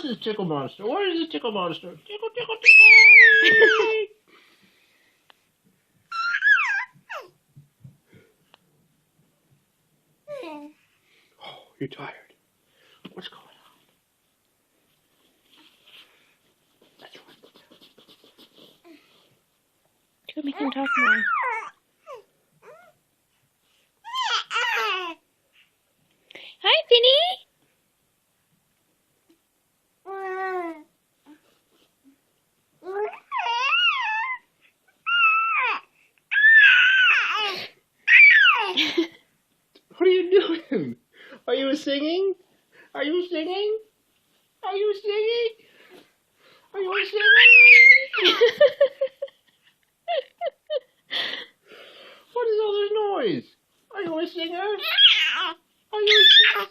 this tickle monster? Where is this tickle monster? Tickle, tickle, tickle! Oh, you're tired. What's going on? That's right. Could make him talk more. Hi, Finny. What are you doing? Are you singing? Are you singing? Are you singing? Are you singing? What is all this noise? Are you a singer? Are you a singer?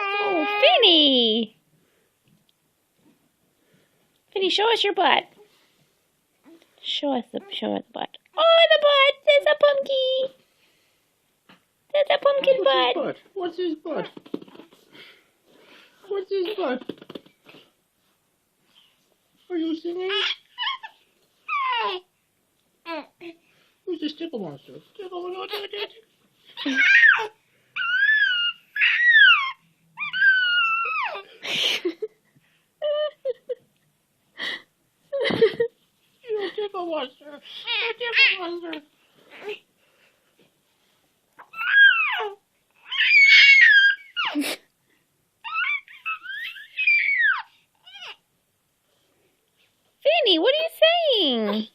Oh, Finny. Finny, show us your butt. Show us the butt. Oh, the butt! There's a pumpkin. There's a pumpkin butt. What's his butt? What's his butt? Are you singing? Who's this tickle monster? Tickle, tickle, tickle, tickle. You tickle monster. You tickle monster. Finny, what are you saying?